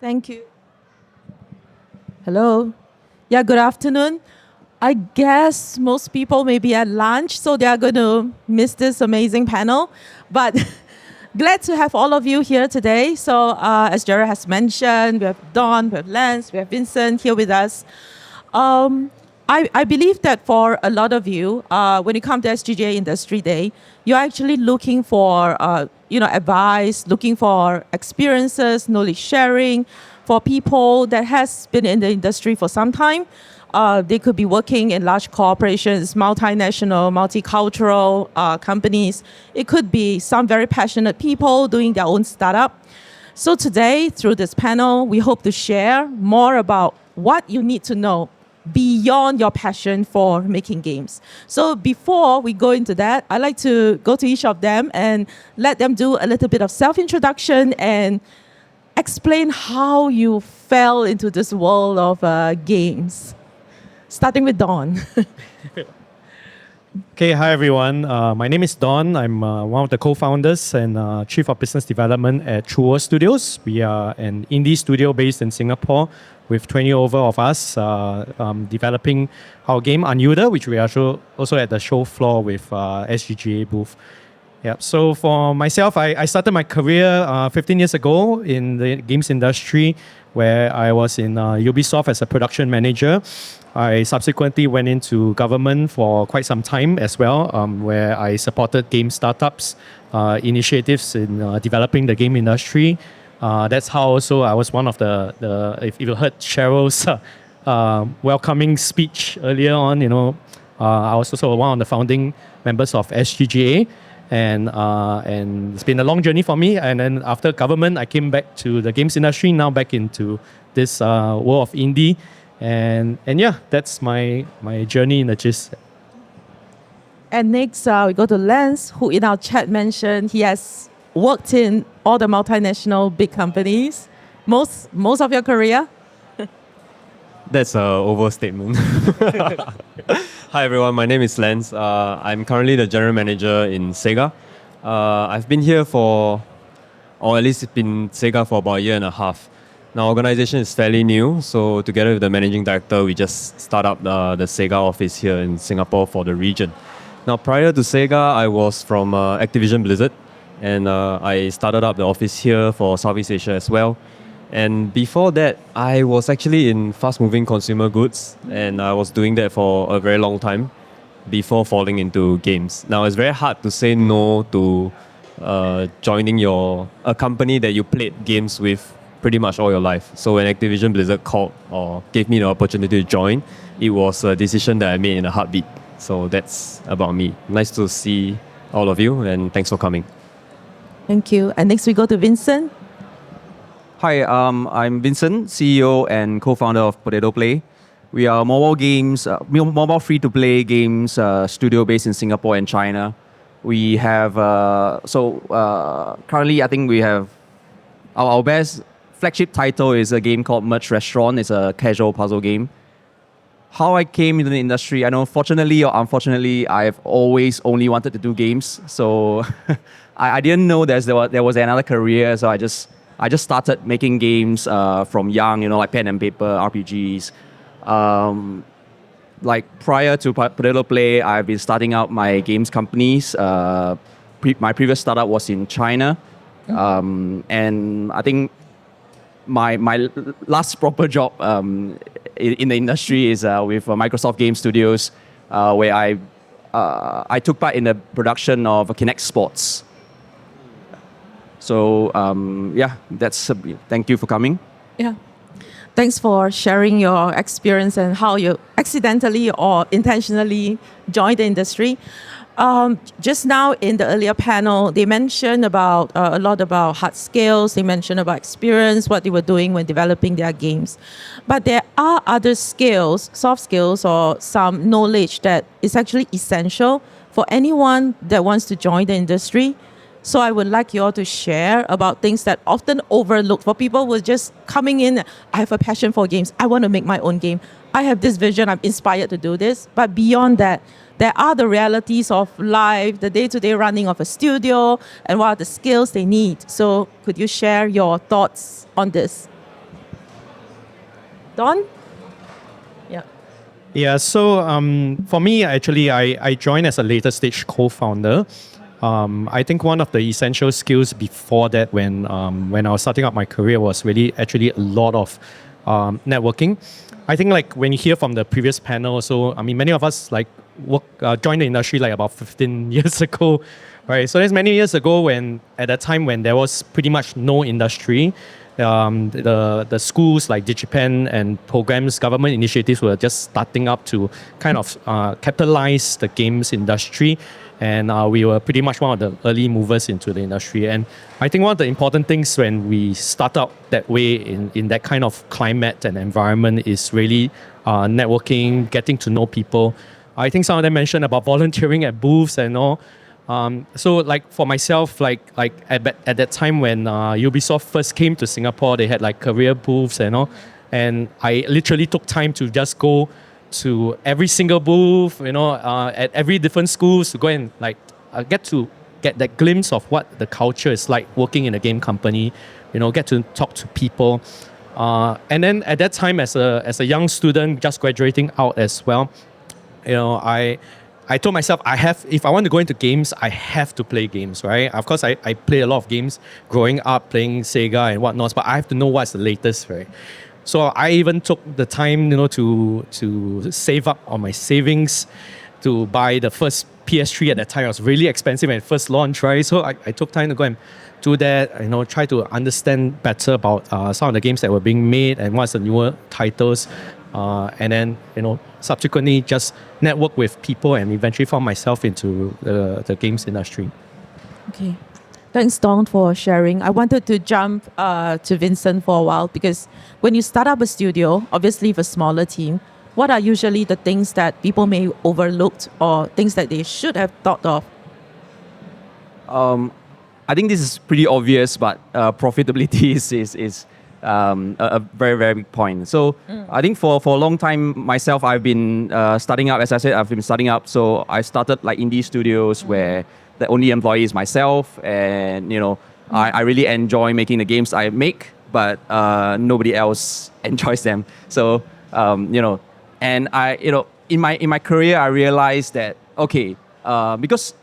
Thank you. Hello. Yeah, good afternoon. I guess most people may be at lunch, so they are going to miss this amazing panel. But glad to have all of you here today. So, as Jared has mentioned, we have Don, we have Lance, we have Vincent here with us. I believe that for a lot of you, when you come to SGGA Industry Day, you're actually looking for advice, looking for experiences, knowledge sharing for people that has been in the industry for some time. They could be working in large corporations, multinational, multicultural companies. It could be some very passionate people doing their own startup. So today, through this panel, we hope to share more about what you need to know beyond your passion for making games. So before we go into that, I'd like to go to each of them and let them do a little bit of self-introduction and explain how you fell into this world of games. Starting with Don. Okay, hi everyone. My name is Don. I'm one of the co-founders and Chief of Business Development at TrueWorld Studios. We are an indie studio based in Singapore with 20 over of us developing our game Unuda, which we are also at the show floor with SGGA booth. Yeah. So for myself, I started my career 15 years ago in the games industry, where I was in Ubisoft as a production manager. I subsequently went into government for quite some time as well, where I supported game startups, initiatives in developing the game industry. That's how also I was one of the if you heard Cheryl's welcoming speech earlier on, I was also one of the founding members of SGGA. And it's been a long journey for me. And then after government, I came back to the games industry, now back into this world of indie. And yeah, that's my journey in the gist. And next, we go to Lance, who in our chat mentioned he has worked in all the multinational big companies. Most of your career? That's an overstatement. Hi everyone, my name is Lance. I'm currently the general manager in SEGA. I've been here or at least it's been SEGA for about a year and a half. Now, organization is fairly new, so together with the managing director, we just start up the SEGA office here in Singapore for the region. Now, prior to SEGA, I was from Activision Blizzard, and I started up the office here for Southeast Asia as well. And before that, I was actually in fast-moving consumer goods, and I was doing that for a very long time before falling into games. Now, it's very hard to say no to joining a company that you played games with pretty much all your life. So when Activision Blizzard called or gave me the opportunity to join, it was a decision that I made in a heartbeat. So that's about me. Nice to see all of you, and thanks for coming. Thank you. And next we go to Vincent. Hi, I'm Vincent, CEO and co-founder of Potato Play. We are mobile free-to-play games studio based in Singapore and China. We have currently I think we have our best flagship title is a game called Merch Restaurant. It's a casual puzzle game. How I came into the industry, I know fortunately or unfortunately, I've always only wanted to do games. So I didn't know there was another career. So I just started making games from young, like pen and paper, RPGs. Like prior to Potato Play, I've been starting out my games companies. My previous startup was in China. And I think my last proper job in the industry is with Microsoft Game Studios, where I took part in the production of Kinect Sports. So thank you for coming. Yeah. Thanks for sharing your experience and how you accidentally or intentionally joined the industry. Just now in the earlier panel, they mentioned about a lot about hard skills. They mentioned about experience, what they were doing when developing their games. But there are other skills, soft skills, or some knowledge that is actually essential for anyone that wants to join the industry. So I would like you all to share about things that often overlooked for people who are just coming in. I have a passion for games. I want to make my own game. I have this vision. I'm inspired to do this. But beyond that, there are the realities of life, the day-to-day running of a studio, and what are the skills they need. So could you share your thoughts on this? Don? Yeah. Yeah, so for me, actually, I joined as a later stage co-founder. I think one of the essential skills before that, when I was starting out my career, was really actually a lot of networking. I think like when you hear from the previous panel, so I mean, many of us like joined the industry like about 15 years ago, right? So that's many years ago when at a time when there was pretty much no industry. The schools like DigiPen and programs, government initiatives were just starting up to kind of capitalize the games industry. And we were pretty much one of the early movers into the industry. And I think one of the important things when we start out that way in that kind of climate and environment is really networking, getting to know people. I think some of them mentioned about volunteering at booths and all. So like for myself, like at that time when Ubisoft first came to Singapore, they had like career booths and all, and I literally took time to just go to every single booth, at every different schools to go and like get that glimpse of what the culture is like working in a game company, get to talk to people, and then at that time as a young student just graduating out as well, I told myself if I want to go into games, I have to play games, right? Of course, I play a lot of games growing up, playing SEGA and whatnot, but I have to know what's the latest, right? So I even took the time, to save up on my savings to buy the first PS3 at that time. It was really expensive when it first launched, right? So I took time to go and do that, try to understand better about some of the games that were being made and what's the newer titles. And then, subsequently just network with people and eventually found myself into the games industry. Okay. Thanks, Don, for sharing. I wanted to jump to Vincent for a while because when you start up a studio, obviously with a smaller team, what are usually the things that people may overlook or things that they should have thought of? I think this is pretty obvious, but profitability is a very, very big point. So I think for a long time myself, I've been starting up. As I said, I've been starting up. So I started like indie studios where the only employee is myself, and I really enjoy making the games I make, but nobody else enjoys them. So and I in my career I realized that because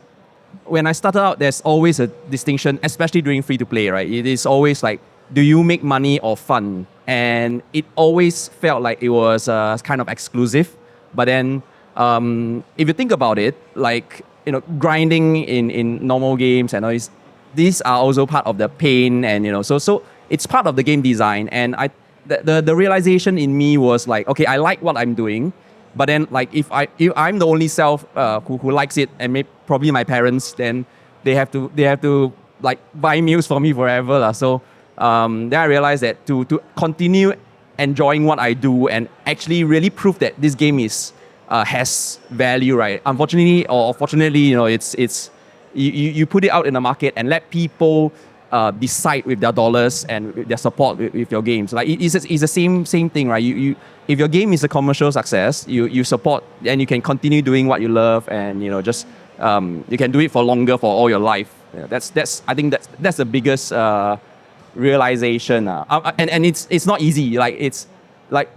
when I started out, there's always a distinction, especially during free to play, right? It is always like, do you make money or fun? And it always felt like it was kind of exclusive. But then, if you think about it, like grinding in normal games and all these are also part of the pain, and so it's part of the game design. And the realization in me was like, okay, I like what I'm doing, but then like if I'm the only self who likes it, and probably my parents, then they have to like buy meals for me forever lah. So then I realized that to continue enjoying what I do and actually really prove that this game has value, right? Unfortunately or fortunately, it's you put it out in the market and let people decide with their dollars and with their support with your games. Like it's the same thing, right? You if your game is a commercial success, you support and you can continue doing what you love, and just you can do it for longer, for all your life. Yeah, I think that's the biggest realization. And it's not easy. Like it's like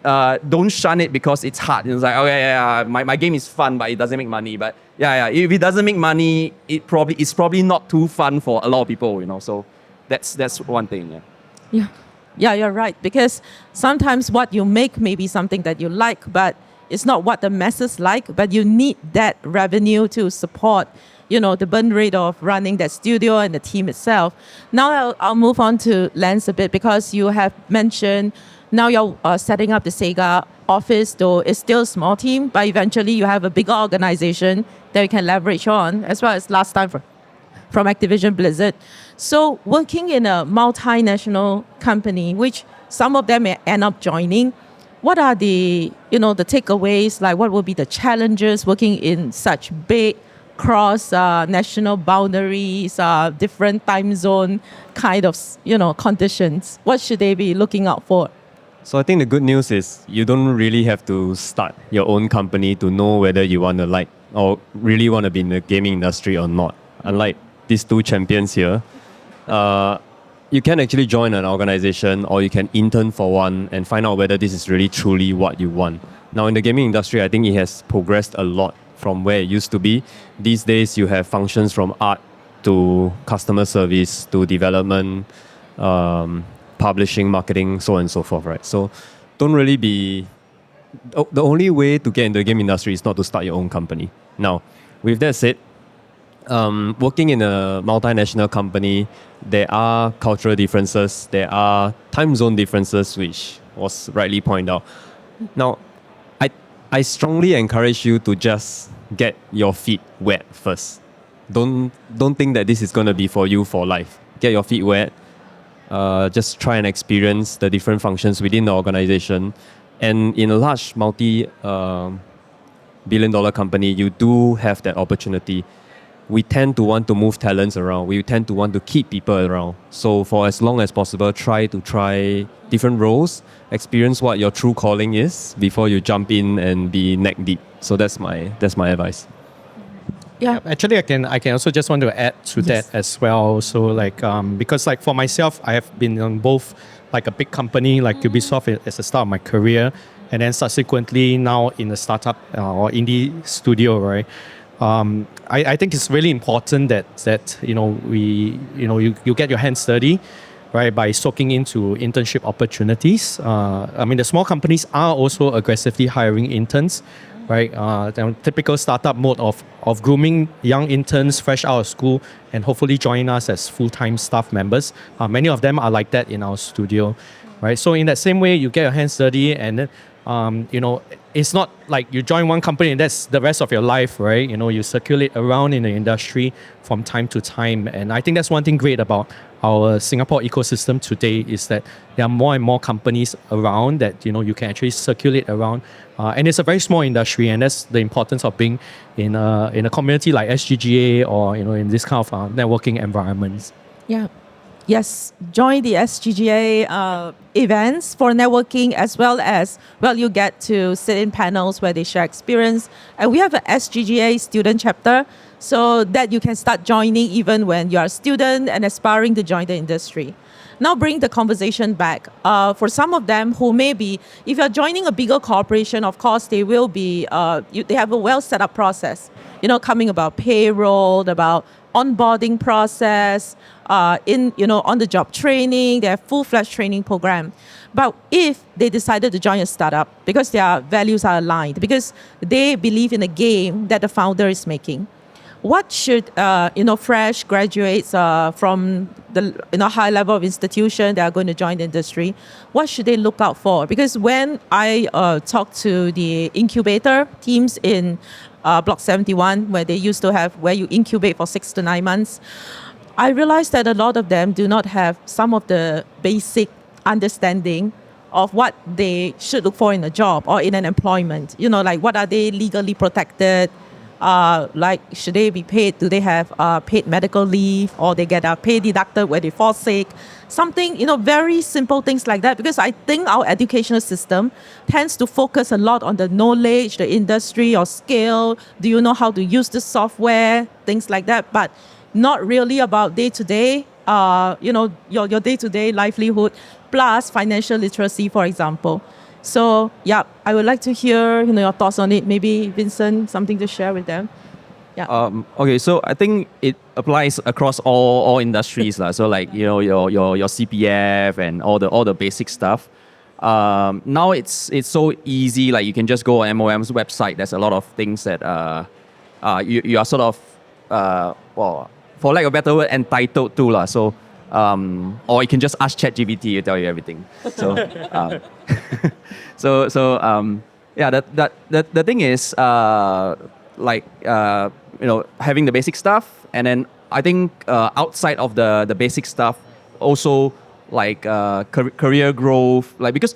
don't shun it because it's hard. It's like, my game is fun, but it doesn't make money. But if it doesn't make money, it's probably not too fun for a lot of people. So that's one thing. Yeah, you're right. Because sometimes what you make may be something that you like, but it's not what the masses like. But you need that revenue to support, the burn rate of running that studio and the team itself. Now I'll move on to Lance a bit, because you have mentioned now you're setting up the SEGA office, though it's still a small team, but eventually you have a bigger organization that you can leverage on, as well as last time from Activision Blizzard. So working in a multinational company, which some of them may end up joining, what are the takeaways? Like, what will be the challenges working in such big cross national boundaries, different time zone kind of conditions? What should they be looking out for? So I think the good news is you don't really have to start your own company to know whether you want to like or really want to be in the gaming industry or not. Unlike these two champions here, you can actually join an organization or you can intern for one and find out whether this is really truly what you want. Now, in the gaming industry, I think it has progressed a lot from where it used to be. These days, you have functions from art to customer service to development, publishing, marketing, so on and so forth, right? So don't really be... The only way to get into the game industry is not to start your own company. Now, with that said, working in a multinational company, there are cultural differences, there are time zone differences, which was rightly pointed out. Now, I strongly encourage you to just get your feet wet first. Don't think that this is going to be for you for life. Get your feet wet. Just try and experience the different functions within the organization. And in a large multi-billion-dollar company, you do have that opportunity. We tend to want to move talents around. We tend to want to keep people around. So for as long as possible, try different roles, experience what your true calling is before you jump in and be neck deep. So that's my advice. Yeah. Actually, I can also just want to add to that as well. So like because like for myself, I have been on both like a big company like Ubisoft as the start of my career, and then subsequently now in a startup or indie studio, right? I think it's really important that you get your hands dirty, right, by soaking into internship opportunities. I mean, the small companies are also aggressively hiring interns, right? The typical startup mode of grooming young interns fresh out of school and hopefully join us as full-time staff members. Many of them are like that in our studio, right? So in that same way, you get your hands dirty and then it's not like you join one company and that's the rest of your life, right? You circulate around in the industry from time to time. And I think that's one thing great about our Singapore ecosystem today is that there are more and more companies around that, you can actually circulate around. And it's a very small industry, and that's the importance of being in a community like SGGA or, in this kind of networking environments. Yeah. Yes, join the SGGA events for networking as well as, you get to sit in panels where they share experience. And we have an SGGA student chapter so that you can start joining even when you are a student and aspiring to join the industry. Now bring the conversation back. For some of them who may be, if you're joining a bigger corporation, of course, they will be, they have a well set up process, coming about payroll, about onboarding process, on the job training, they have full-fledged training program. But if they decided to join a startup because their values are aligned, because they believe in a game that the founder is making, what should fresh graduates from the high level of institution that are going to join the industry, what should they look out for? Because when I talk to the incubator teams in Block 71, where they used to have where you incubate for 6 to 9 months, I realized that a lot of them do not have some of the basic understanding of what they should look for in a job or in an employment. Like what are they legally protected? Like should they be paid? Do they have paid medical leave, or they get a pay deducted where they fall sick? Something, very simple things like that. Because I think our educational system tends to focus a lot on the knowledge, the industry or skill. Do you know how to use the software? Things like that. But not really about day-to-day, your day-to-day livelihood plus financial literacy, for example. So, yeah, I would like to hear your thoughts on it. Maybe Vincent, something to share with them. Yeah. Okay, so I think it applies across all industries, so like your CPF and all the basic stuff. Now it's so easy. Like you can just go on MOM's website. There's a lot of things that you are sort of for lack of a better word, entitled to So, or you can just ask ChatGPT to tell you everything. So, the thing is, having the basic stuff, and then I think outside of the basic stuff, also like career growth, like because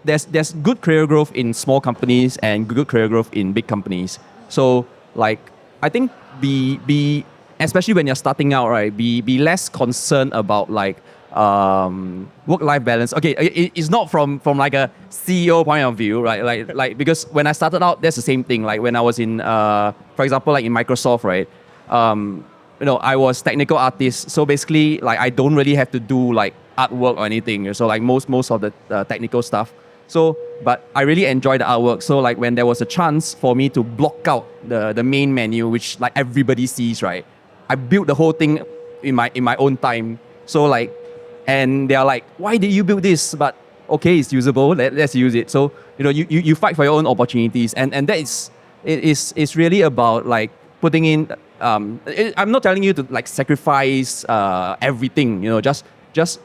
there's good career growth in small companies and good career growth in big companies. So like I think be especially when you're starting out, right? Be less concerned about like work-life balance. Okay, it's not from like a CEO point of view, right? Like because when I started out, that's the same thing. Like when I was in, for example, like in Microsoft, right? I was technical artist. So basically, like I don't really have to do like artwork or anything. So like most of the technical stuff. So, but I really enjoy the artwork. So like when there was a chance for me to block out the main menu, which like everybody sees, right? I built the whole thing in my own time. So like, and they are like, why did you build this? But okay, it's usable. Let's use it. So you fight for your own opportunities, and that is it's really about like putting in. I'm not telling you to like sacrifice everything. Just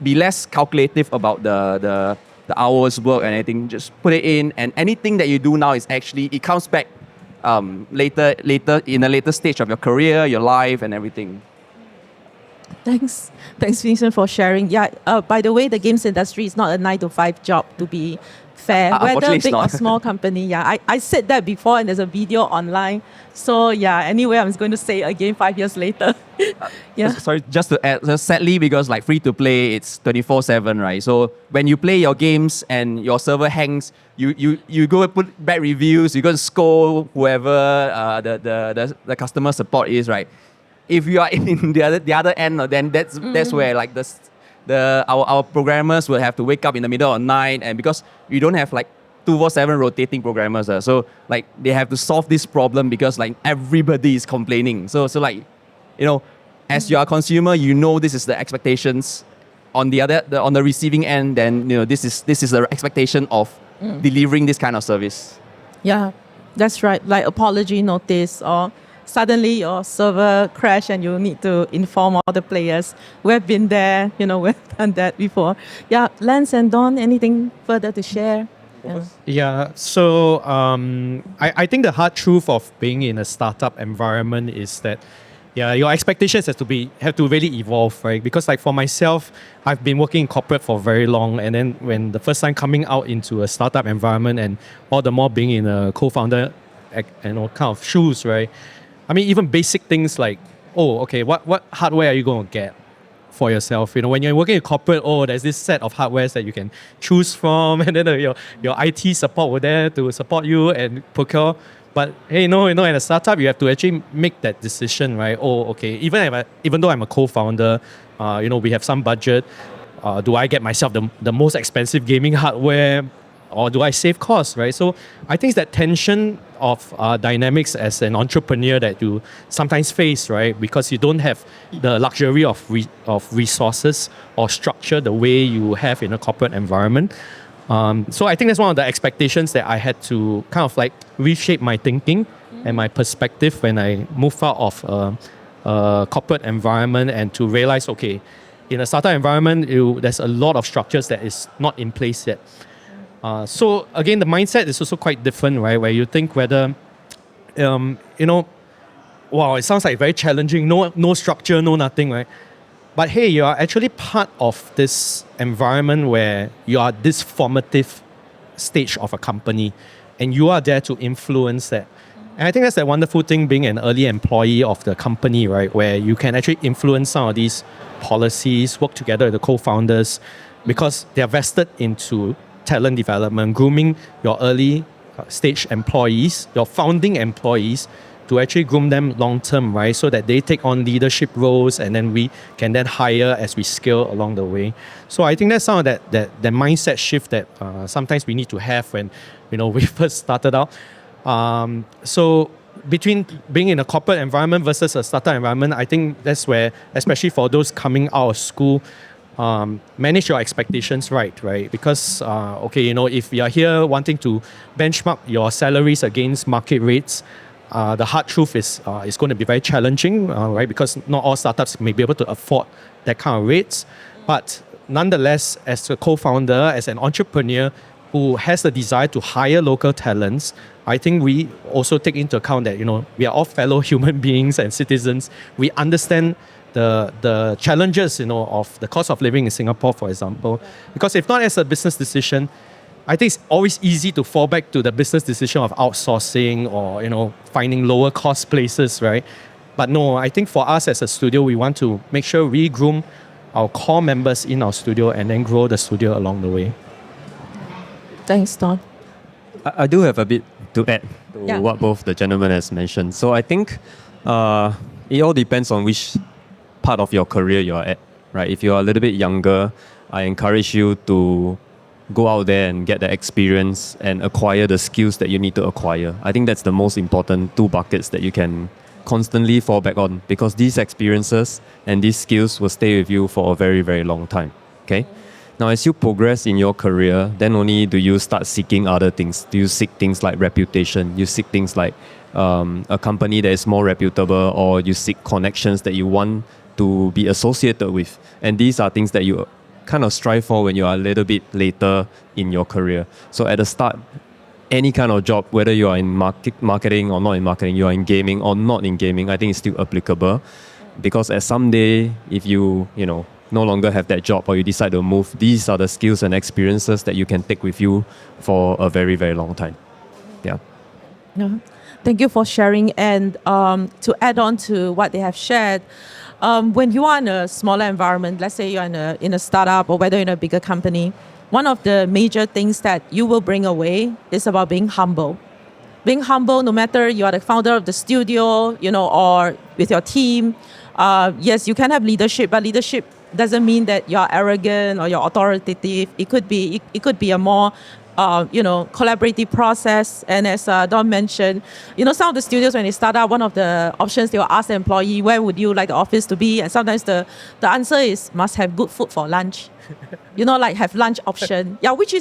be less calculative about the hours work and anything. Just put it in, and anything that you do now is actually it comes back later in a later stage of your career, your life, and everything. Thanks, Vincent, for sharing. Yeah. By the way, the games industry is not a 9 to 5 job, to be fair. Whether Unfortunately, big it's or not. small company. Yeah, I said that before, and there's a video online. So yeah. Anyway, I'm going to say it again 5 years later. Yeah. Sorry, just to add, so sadly, because like free to play, it's 24/7, right? So when you play your games and your server hangs, you go and put bad reviews, you go and scold whoever the customer support is, right? If you are in the other end, then that's where like our programmers will have to wake up in the middle of the night, and because you don't have like 24/7 rotating programmers, so like they have to solve this problem because like everybody is complaining. So like, as you are a consumer, this is the expectations. On the receiving end, then this is the expectation of delivering this kind of service. Yeah, that's right. Like apology notice, or suddenly your server crash and you need to inform all the players. We've been there, we've done that before. Yeah, Lance and Don, anything further to share? Yeah, so I think the hard truth of being in a startup environment is that your expectations have to really evolve, right? Because like for myself, I've been working in corporate for very long, and then when the first time coming out into a startup environment, and all the more being in a co-founder, kind of shoes, right? I mean, even basic things like, what hardware are you going to get for yourself? When you're working in corporate, there's this set of hardwares that you can choose from, and then your IT support were there to support you and procure. But hey, in a startup, you have to actually make that decision, right? Even though I'm a co-founder, we have some budget. Do I get myself the most expensive gaming hardware, or do I save costs, right? So I think it's that tension of dynamics as an entrepreneur that you sometimes face, right? Because you don't have the luxury of resources or structure the way you have in a corporate environment. So I think that's one of the expectations that I had to kind of like reshape my thinking and my perspective when I moved out of a corporate environment, and to realize, in a startup environment, there's a lot of structures that is not in place yet. So again, the mindset is also quite different, right? Where you think whether, wow, it sounds like very challenging, no structure, no nothing, right? But hey, you are actually part of this environment where you are this formative stage of a company, and you are there to influence that. And I think that's the wonderful thing being an early employee of the company, right? Where you can actually influence some of these policies, work together with the co-founders, because they are vested into talent development, grooming your early stage employees, your founding employees, to actually groom them long term, right? So that they take on leadership roles, and then we can then hire as we scale along the way. So I think that's some of that mindset shift that sometimes we need to have when we first started out. So between being in a corporate environment versus a startup environment, I think that's where, especially for those coming out of school, manage your expectations right? Because if you are here wanting to benchmark your salaries against market rates, the hard truth is it's going to be very challenging, right? Because not all startups may be able to afford that kind of rates. But nonetheless, as a co-founder, as an entrepreneur who has the desire to hire local talents, I think we also take into account that we are all fellow human beings and citizens. We understand the challenges of the cost of living in Singapore, for example. Because if not as a business decision, I think it's always easy to fall back to the business decision of outsourcing or finding lower cost places, right? But no, I think for us as a studio, we want to make sure we groom our core members in our studio and then grow the studio along the way. Thanks, Don. I do have a bit to add to what both the gentlemen has mentioned. So I think It all depends on which part of your career you're at, right? If you're a little bit younger, I encourage you to go out there and get the experience and acquire the skills that you need to acquire. I think that's the most important two buckets that you can constantly fall back on, because these experiences and these skills will stay with you for a very, very long time. Okay? Now, as you progress in your career, then only do you start seeking other things. Do you seek things like reputation? You seek things like a company that is more reputable, or you seek connections that you want to be associated with. And these are things that you kind of strive for when you are a little bit later in your career. So at the start, any kind of job, whether you are in marketing or not in marketing, you are in gaming or not in gaming, I think it's still applicable. Because at someday, if you no longer have that job, or you decide to move, these are the skills and experiences that you can take with you for a very, very long time. Yeah. Yeah. Thank you for sharing. And to add on to what they have shared, when you are in a smaller environment, let's say you're in a startup or whether in a bigger company, one of the major things that you will bring away is about being humble. Being humble, no matter you are the founder of the studio, or with your team. Yes, you can have leadership, but leadership doesn't mean that you're arrogant or you're authoritative. It could be a more collaborative process. And as Don mentioned, some of the studios, when they start out, one of the options they will ask the employee, where would you like the office to be? And sometimes the answer is must have good food for lunch. Like have lunch option. Yeah, which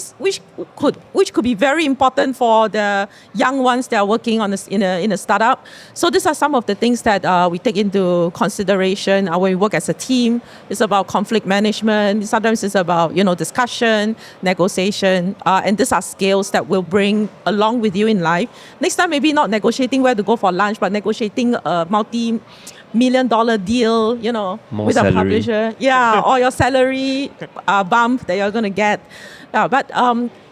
could be very important for the young ones that are working on in a startup. So these are some of the things that we take into consideration when we work as a team. It's about conflict management. Sometimes it's about discussion, negotiation, and these are skills that will bring along with you in life. Next time, maybe not negotiating where to go for lunch, but negotiating a multi-million-dollar deal, More with salary. a publisher. Yeah, or your salary bump that you're going to get. Yeah, but,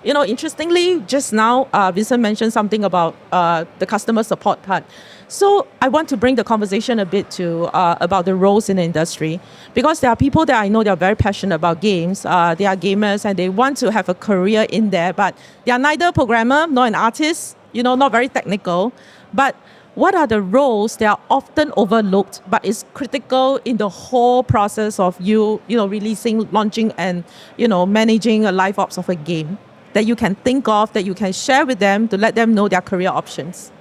interestingly, just now, Vincent mentioned something about the customer support part. So I want to bring the conversation a bit to about the roles in the industry, because there are people that I know that are very passionate about games. They are gamers and they want to have a career in there, but they are neither a programmer nor an artist, not very technical. But what are the roles that are often overlooked but is critical in the whole process of releasing, launching, and managing a live ops of a game that you can think of, that you can share with them to let them know their career options?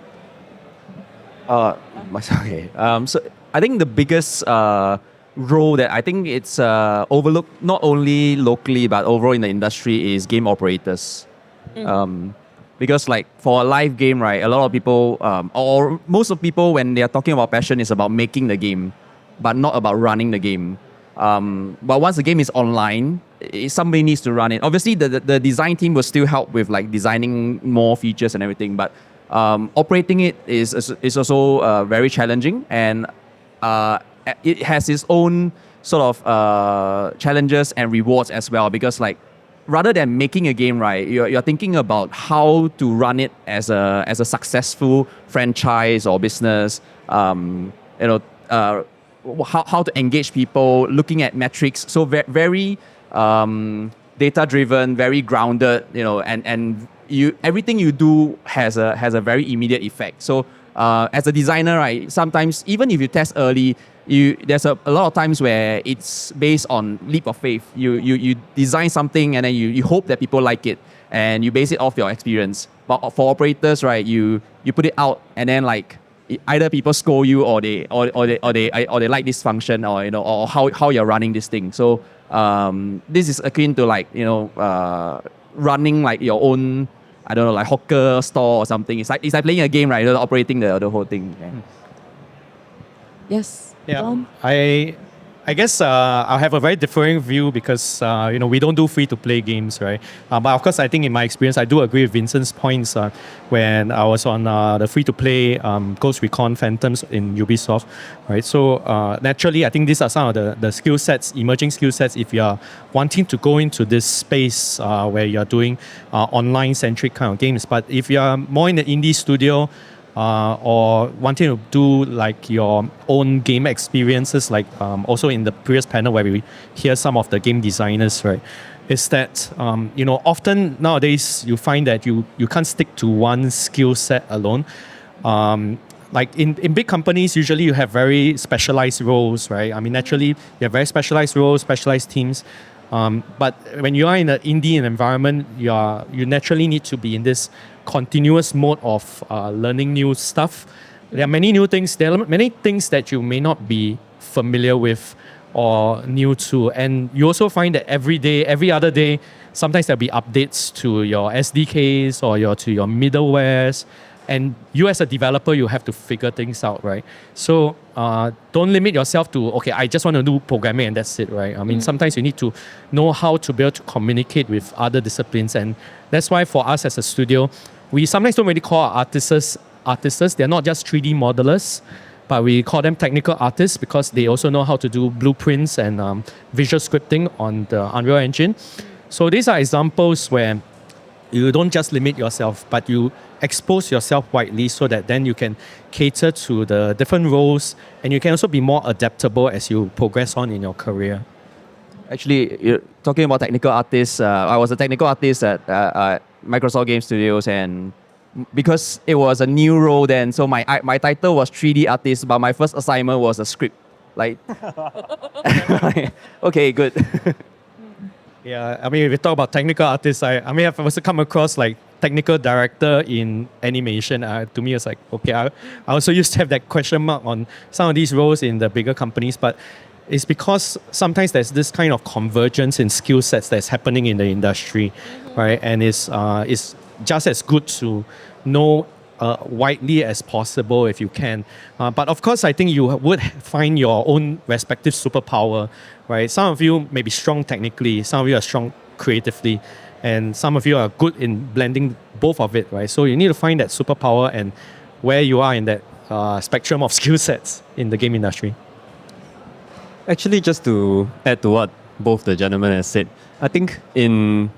Okay. So I think the biggest role that I think it's overlooked not only locally but overall in the industry is game operators. Because like for a live game, right, a lot of people, or most of people, when they are talking about passion, is about making the game, but not about running the game. But once the game is online, somebody needs to run it. Obviously, the design team will still help with like designing more features and everything, but operating it is also very challenging, and it has its own sort of challenges and rewards as well, because like, rather than making a game, right, you're thinking about how to run it as a successful franchise or business. How to engage people, looking at metrics. So very data driven, very grounded. And everything you do has a very immediate effect. So as a designer, right, sometimes even if you test early, there's a lot of times where it's based on leap of faith. You design something and then you hope that people like it, and you base it off your experience. But for operators, right, you put it out and then like either people scold you or they like this function, or or how you're running this thing. So this is akin to like running like your own, I don't know, like hawker store or something. It's like playing a game, right? You're operating the whole thing. Yeah. Yes. Yeah, Don? I guess I'll have a very differing view because we don't do free-to-play games, right? But of course, I think in my experience, I do agree with Vincent's points when I was on the free-to-play Ghost Recon Phantoms in Ubisoft, right? So naturally, I think these are some of the skill sets, emerging skill sets, if you're wanting to go into this space where you're doing online-centric kind of games. But if you're more in the indie studio, or wanting to do like your own game experiences, like also in the previous panel where we hear some of the game designers, right, is that often nowadays you find that you can't stick to one skill set alone. like in big companies, usually you have very specialized roles, right? I mean, naturally, you have very specialized roles, specialized teams. But when you are in an indie environment, you naturally need to be in this continuous mode of learning new stuff. There are many new things. There are many things that you may not be familiar with or new to. And you also find that every day, every other day, sometimes there'll be updates to your SDKs or to your middlewares. And you as a developer, you have to figure things out, right? So don't limit yourself to, okay, I just want to do programming and that's it, right? I mean, sometimes you need to know how to be able to communicate with other disciplines. And that's why for us as a studio, we sometimes don't really call our artists. They're not just 3D modelers, but we call them technical artists because they also know how to do blueprints and visual scripting on the Unreal Engine. So these are examples where you don't just limit yourself, but you expose yourself widely so that then you can cater to the different roles and you can also be more adaptable as you progress on in your career. Actually, you're talking about technical artists. I was a technical artist at Microsoft Game Studios, and because it was a new role then, so my title was 3D artist, but my first assignment was a script. Like, okay, good. Yeah, I mean, if we talk about technical artists, I mean, I've also come across like technical director in animation. To me, it's like, okay, I also used to have that question mark on some of these roles in the bigger companies, but it's because sometimes there's this kind of convergence in skill sets that's happening in the industry, right? And it's just as good to know widely as possible if you can. But of course, I think you would find your own respective superpower, right? Some of you may be strong technically, some of you are strong creatively, and some of you are good in blending both of it, right? So you need to find that superpower and where you are in that spectrum of skill sets in the game industry. Actually, just to add to what both the gentlemen have said, I think in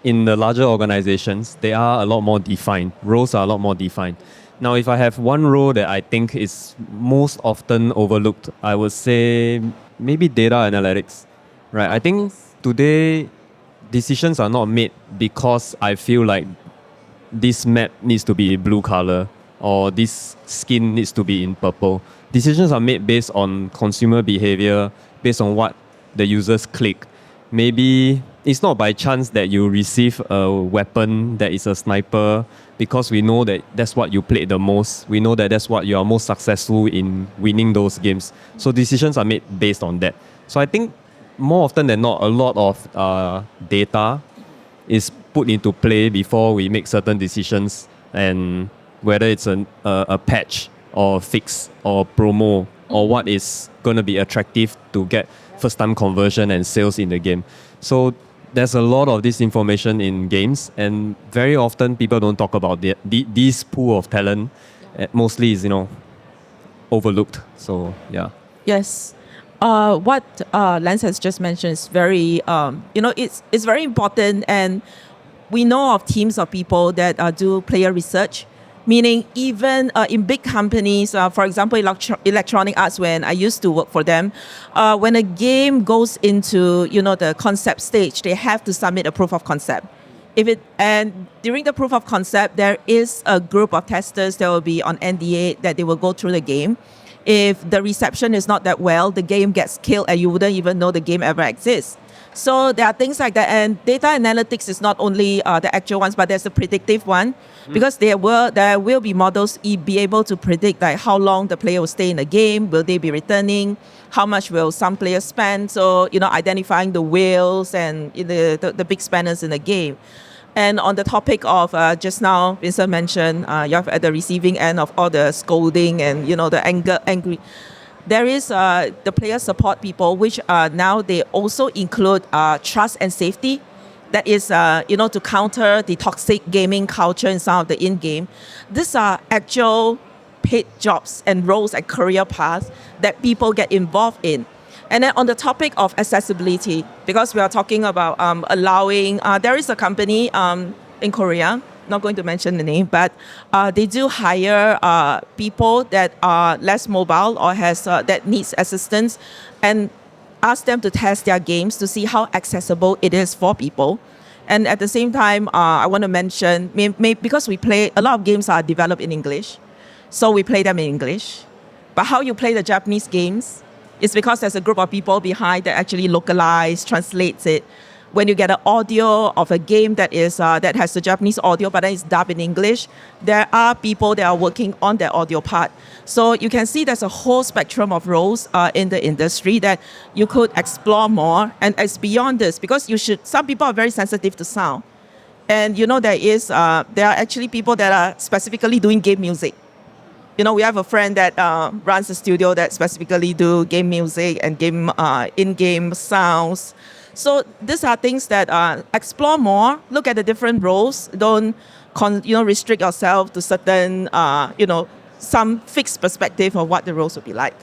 the larger organizations, they are a lot more defined. Roles are a lot more defined. Now, if I have one role that I think is most often overlooked, I would say maybe data analytics, right? I think today decisions are not made because I feel like this map needs to be blue color or this skin needs to be in purple. Decisions are made based on consumer behavior, based on what the users click. Maybe it's not by chance that you receive a weapon that is a sniper because we know that that's what you played the most. We know that that's what you are most successful in winning those games. So decisions are made based on that. So I think more often than not, a lot of data is put into play before we make certain decisions, and whether it's a patch or a fix or promo or what is going to be attractive to get first-time conversion and sales in the game. So there's a lot of this information in games, and very often people don't talk about this pool of talent. Mostly is overlooked. So yeah. Yes. What Lance has just mentioned is very, it's very important, and we know of teams of people that do player research. Meaning even in big companies, for example, Electronic Arts, when I used to work for them, when a game goes into the concept stage, they have to submit a proof of concept. And during the proof of concept, there is a group of testers that will be on NDA that they will go through the game. If the reception is not that well, the game gets killed and you wouldn't even know the game ever exists. So there are things like that, and data analytics is not only the actual ones, but there's a predictive one, because there will be models be able to predict like how long the player will stay in the game, will they be returning, how much will some players spend. So identifying the whales and the big spenders in the game. And on the topic of just now, Vincent mentioned you're at the receiving end of all the scolding and the angry. There is the player support people, which now they also include trust and safety. That is, to counter the toxic gaming culture in some of the in-game. These are actual paid jobs and roles and career paths that people get involved in. And then on the topic of accessibility, because we are talking about allowing, there is a company in Korea, not going to mention the name, but they do hire people that are less mobile or that needs assistance, and ask them to test their games to see how accessible it is for people. And at the same time, I want to mention, because we play, a lot of games are developed in English. so we play them in English. But how you play the Japanese games is because there's a group of people behind that actually localize, translates it. When you get an audio of a game that is that has the Japanese audio but then it's dubbed in English, there are people that are working on the audio part. So you can see there's a whole spectrum of roles in the industry that you could explore more. And it's beyond this because some people are very sensitive to sound. And there are actually people that are specifically doing game music. We have a friend that runs a studio that specifically do game music and game in-game sounds. So these are things that explore more, look at the different roles, don't restrict yourself to certain, some fixed perspective of what the roles would be like.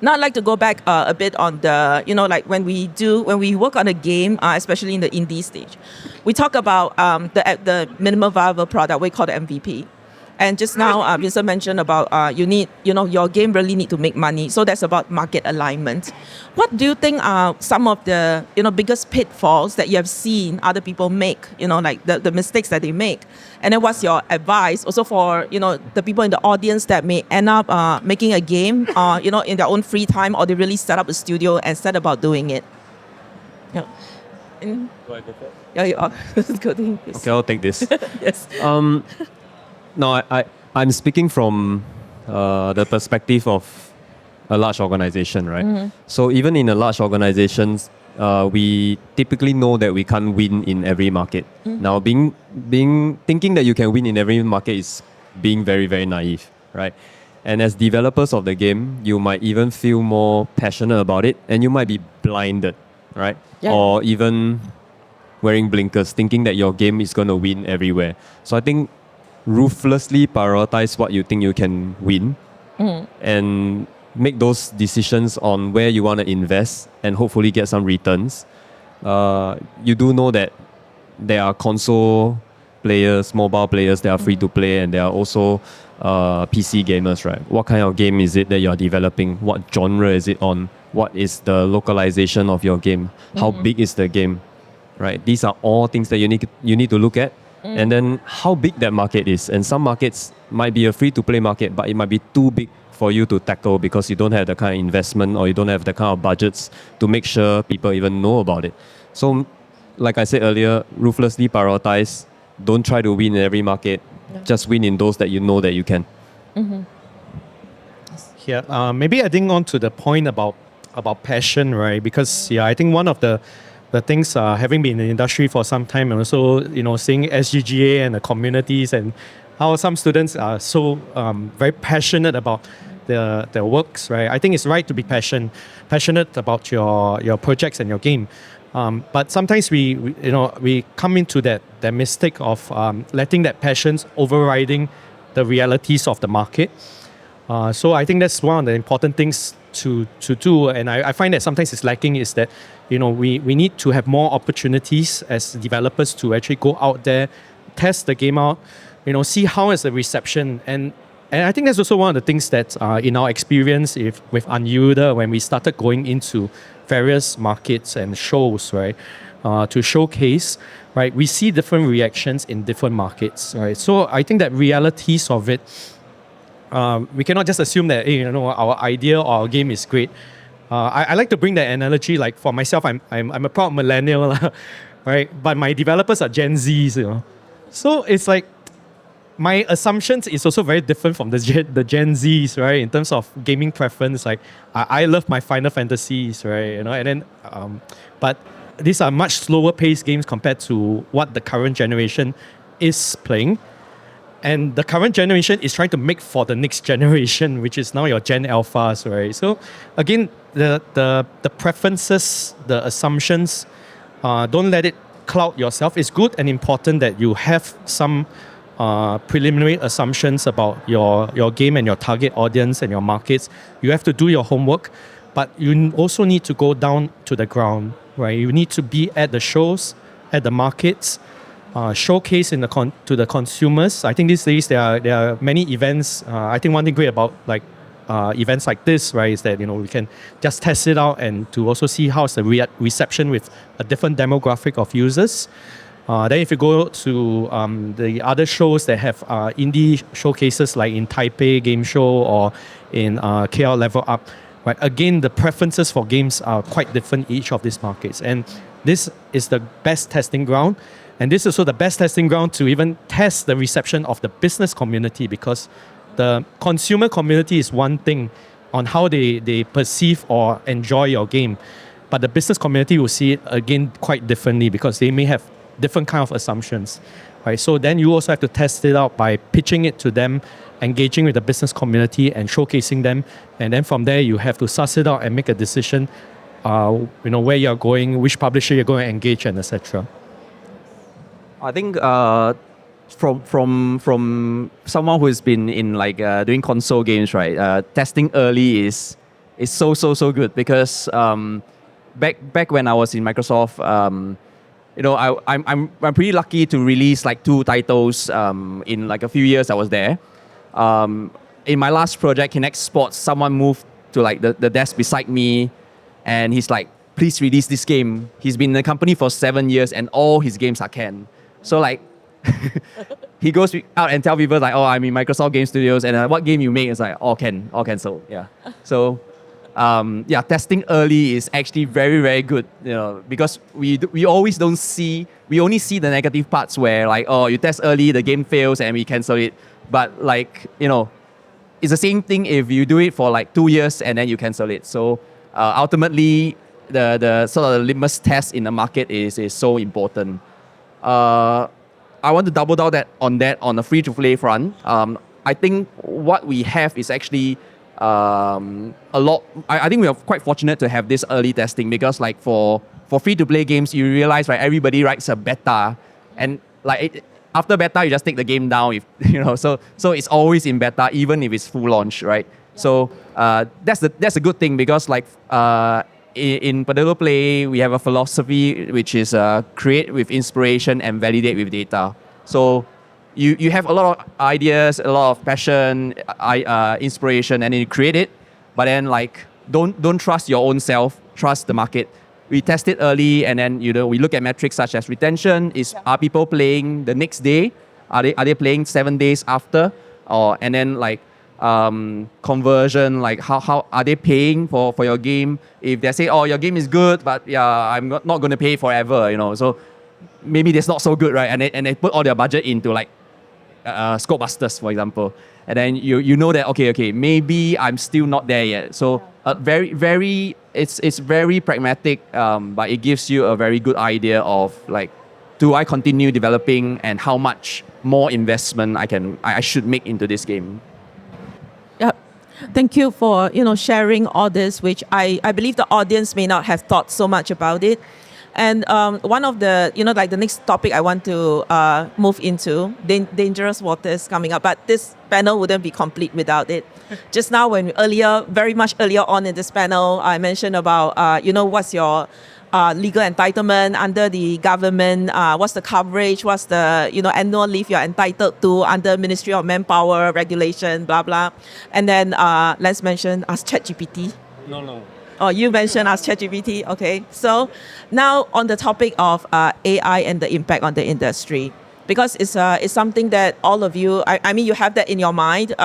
Now I'd like to go back a bit on the, like when we work on a game, especially in the indie stage, we talk about the minimum viable product, we call it MVP. And just now, Vincent mentioned about your game really need to make money. So that's about market alignment. What do you think are some of the biggest pitfalls that you have seen other people make? Like the mistakes that they make. And then what's your advice also for the people in the audience that may end up making a game in their own free time, or they really set up a studio and set about doing it? Yeah. Do I go first? Yeah, you are. Good. Okay, I'll take this. Yes. No, I'm speaking from the perspective of a large organization, right? Mm-hmm. So even in a large organization, we typically know that we can't win in every market. Mm-hmm. Now, thinking that you can win in every market is being very, very naive, right? And as developers of the game, you might even feel more passionate about it, and you might be blinded, right? Yeah. Or even wearing blinkers, thinking that your game is going to win everywhere. So I think ruthlessly prioritize what you think you can win, and make those decisions on where you want to invest and hopefully get some returns. You do know that there are console players, mobile players that are free to play, and there are also PC gamers, right? What kind of game is it that you're developing? What genre is it on? What is the localization of your game? How big is the game? Right? These are all things that you need to look at. And then how big that market is. And some markets might be a free-to-play market, but it might be too big for you to tackle because you don't have the kind of investment or you don't have the kind of budgets to make sure people even know about it. So, like I said earlier, ruthlessly prioritize. Don't try to win in every market. Yeah. Just win in those that you know that you can. Mm-hmm. Yeah, maybe adding on to the point about passion, right? Because I think one of the things, having been in the industry for some time, and also seeing SGGA and the communities and how some students are so very passionate about their works, right? I think it's right to be passionate about your projects and your game, but sometimes we come into that mistake of letting that passion overriding the realities of the market. So I think that's one of the important things to do, and I find that sometimes it's lacking is that we need to have more opportunities as developers to actually go out there, test the game out, see how is the reception, and I think that's also one of the things that in our experience with Unyuda, when we started going into various markets and shows, right, to showcase, right, we see different reactions in different markets, right. So I think that realities of it. We cannot just assume that our idea or our game is great. I like to bring that analogy. Like for myself, I'm a proud millennial, right? But my developers are Gen Zs, So it's like my assumptions is also very different from the Gen Zs, right? In terms of gaming preference, like I love my Final Fantasies, right? And then, but these are much slower paced games compared to what the current generation is playing. And the current generation is trying to make for the next generation, which is now your Gen Alphas, right? So again, the preferences, the assumptions, don't let it cloud yourself. It's good and important that you have some preliminary assumptions about your game and your target audience and your markets. You have to do your homework, but you also need to go down to the ground, right? You need to be at the shows, at the markets, showcase to the consumers. I think these days there are many events. I think one thing great about events like this, right, is that we can just test it out and to also see how's the reception with a different demographic of users. Then if you go to the other shows that have indie showcases like in Taipei Game Show or in KL Level Up, right? Again, the preferences for games are quite different in each of these markets. And this is the best testing ground. And this is also the best testing ground to even test the reception of the business community, because the consumer community is one thing on how they perceive or enjoy your game. But the business community will see it again quite differently, because they may have different kind of assumptions, right? So then you also have to test it out by pitching it to them, engaging with the business community and showcasing them. And then from there, you have to suss it out and make a decision, where you're going, which publisher you're going to engage, and etc. I think from someone who's been in doing console games, right? Testing early is so good, because back when I was in Microsoft, I'm pretty lucky to release like 2 titles in like a few years I was there. In my last project, Kinect Sports, someone moved to like the desk beside me, and he's like, "Please release this game." He's been in the company for 7 years, and all his games are canned. So like, he goes out and tell people like, "Oh, I'm in Microsoft Game Studios, and what game you make?" Is like, all cancelled. Yeah. So. Testing early is actually very, very good, because we always don't see, we only see the negative parts where like, oh, you test early, the game fails and we cancel it. But like, it's the same thing if you do it for like 2 years and then you cancel it. So ultimately, the sort of the litmus test in the market is so important. I want to double down on the free-to-play front. I think what we have is actually a lot. I think we are quite fortunate to have this early testing, because like for free-to-play games, you realize, right, everybody writes a beta, and like after beta you just take the game down. If so it's always in beta, even if it's full launch, right? Yeah. So that's a good thing, because like in Panelists Play we have a philosophy which is create with inspiration and validate with data. So you have a lot of ideas, a lot of passion, inspiration, and then you create it. But then like don't trust your own self, trust the market. We test it early, and then we look at metrics such as retention. Are people playing the next day? Are they playing 7 days after? And then like conversion, like how are they paying for your game? If they say, oh, your game is good, but yeah, I'm not going to pay forever, so maybe that's not so good, right? And they put all their budget into like Scope Busters, for example, and then you know that okay, maybe I'm still not there yet. So it's very pragmatic, but it gives you a very good idea of like, do I continue developing, and how much more investment I should make into this game. Yeah, thank you for sharing all this, which I believe the audience may not have thought so much about it. And one of the, like the next topic I want to move into, dangerous waters coming up. But this panel wouldn't be complete without it. Just now, very much earlier on in this panel, I mentioned about, what's your legal entitlement under the government, what's the coverage, what's the, annual leave you're entitled to under Ministry of Manpower regulation, blah, blah. And then let's mention Ask ChatGPT. No. Oh, you mentioned Ask ChatGPT. Okay. So now on the topic of AI and the impact on the industry, because it's something that all of you, I mean, you have that in your mind.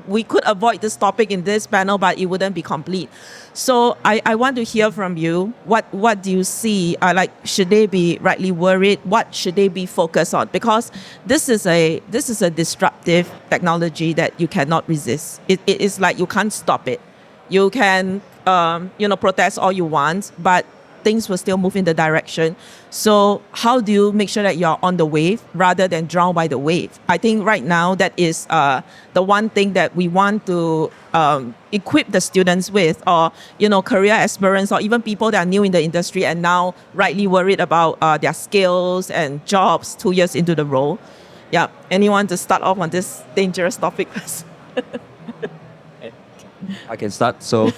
We could avoid this topic in this panel, but it wouldn't be complete. So I want to hear from you. What do you see? Should they be rightly worried? What should they be focused on? Because this is a disruptive technology that you cannot resist. It is like you can't stop it. You can protest all you want, but things will still move in the direction. So how do you make sure that you're on the wave rather than drowned by the wave? I think right now that is the one thing that we want to equip the students with, or career aspirants, or even people that are new in the industry and now rightly worried about their skills and jobs 2 years into the role. Yeah, anyone to start off on this dangerous topic first? I can start. So,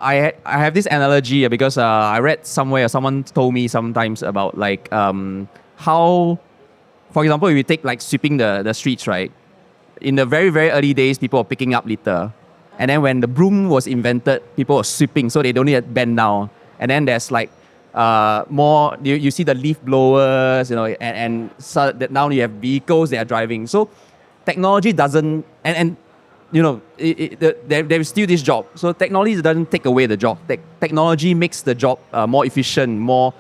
I have this analogy because I read somewhere, someone told me sometimes about like how, for example, if you take like sweeping the streets, right? In the very, very early days, people were picking up litter. And then when the broom was invented, people were sweeping, so they don't need to bend down. And then there's like more you see the leaf blowers, and so that now you have vehicles that are driving. So technology doesn't, and there is still this job. So technology doesn't take away the job. Technology makes the job more efficient, more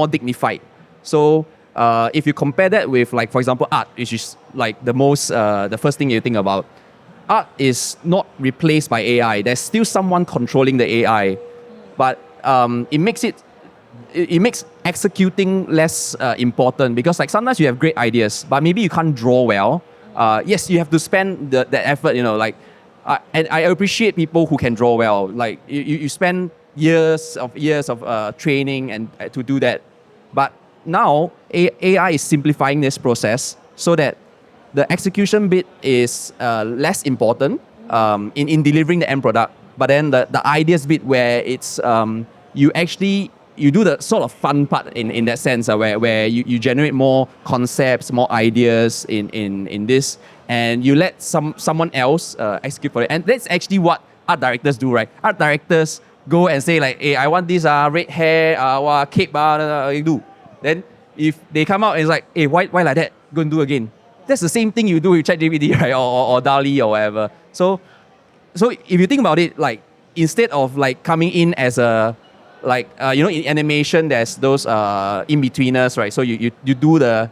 dignified. So if you compare that with, like, for example, art, which is like the first thing you think about, art is not replaced by AI. There's still someone controlling the AI, but it makes executing less important, because like sometimes you have great ideas, but maybe you can't draw well. Yes, you have to spend the effort, and I appreciate people who can draw well. Like you spend years of training and to do that. But now AI is simplifying this process so that the execution bit is less important in delivering the end product. But then the ideas bit, where it's you do the sort of fun part in that sense, where you generate more concepts, more ideas in this, and you let someone else execute for it. And that's actually what art directors do, right? Art directors go and say like, hey, I want this red hair, cape, you do. Then if they come out and it's like, hey, why like that? Go and do again. That's the same thing you do with ChatGPT, right? Or DALL-E or whatever. So if you think about it, like, instead of like coming in as a, like, in animation, there's those in-betweeners, right? So you do the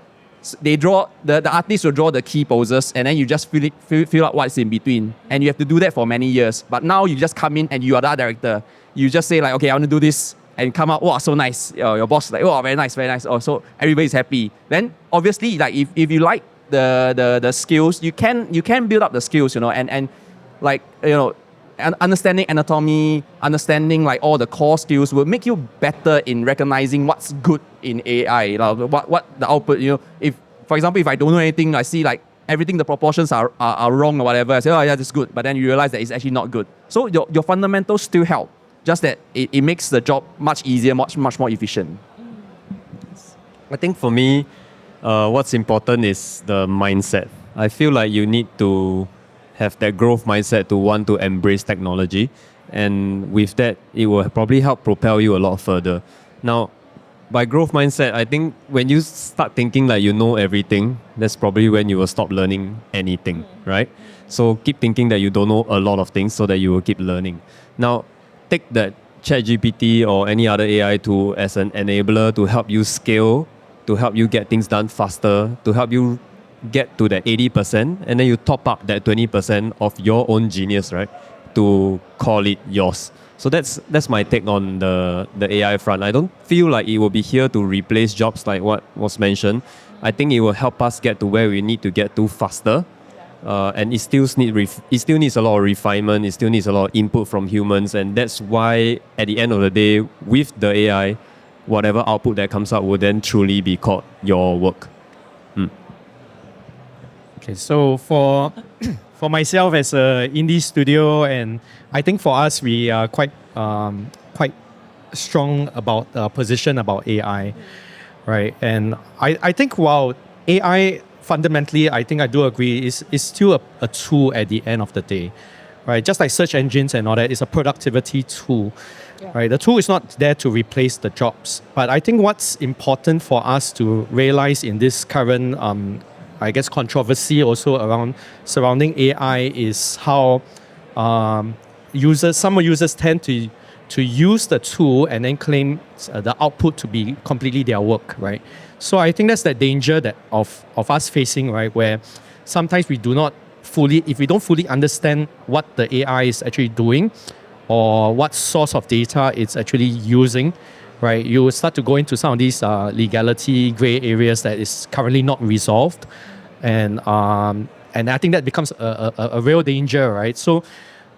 artist will draw the key poses, and then you just fill out what's in between. And you have to do that for many years. But now you just come in and you are the art director. You just say like, okay, I want to do this, and come out, wow, so nice. Your boss is like, oh, very nice, very nice. Oh, so everybody's happy. Then obviously, like, if you like the skills, you can build up the skills, and like, and understanding anatomy, understanding like all the core skills will make you better in recognizing what's good in AI. What the output, if, for example, if I don't know anything, I see like everything, the proportions are wrong or whatever, I say, oh yeah, that's good. But then you realize that it's actually not good. So your fundamentals still help, just that it makes the job much easier, much more efficient. I think for me, what's important is the mindset. I feel like you need to have that growth mindset to want to embrace technology. And with that, it will probably help propel you a lot further. Now, by growth mindset, I think when you start thinking like you know everything, that's probably when you will stop learning anything, right? So keep thinking that you don't know a lot of things so that you will keep learning. Now, take that ChatGPT or any other AI tool as an enabler to help you scale, to help you get things done faster, to help you get to that 80%, and then you top up that 20% of your own genius, right, to call it yours. So that's my take on the AI front. I don't feel like it will be here to replace jobs like what was mentioned. I think it will help us get to where we need to get to faster. And it still needs a lot of refinement. It still needs a lot of input from humans, and that's why at the end of the day, with the AI, whatever output that comes out will then truly be called your work. Okay, so for myself as an indie studio, and I think for us, we are quite strong about position about AI, right? And I think while AI fundamentally, I think I do agree, is still a tool at the end of the day, right? Just like search engines and all that, it's a productivity tool, right? The tool is not there to replace the jobs. But I think what's important for us to realize in this current I guess controversy also surrounding AI is how some users tend to use the tool and then claim the output to be completely their work, right? So I think that's the danger that of us facing, right? Where sometimes if we don't fully understand what the AI is actually doing or what source of data it's actually using, right? You will start to go into some of these legality gray areas that is currently not resolved, and I think that becomes a real danger, right? So,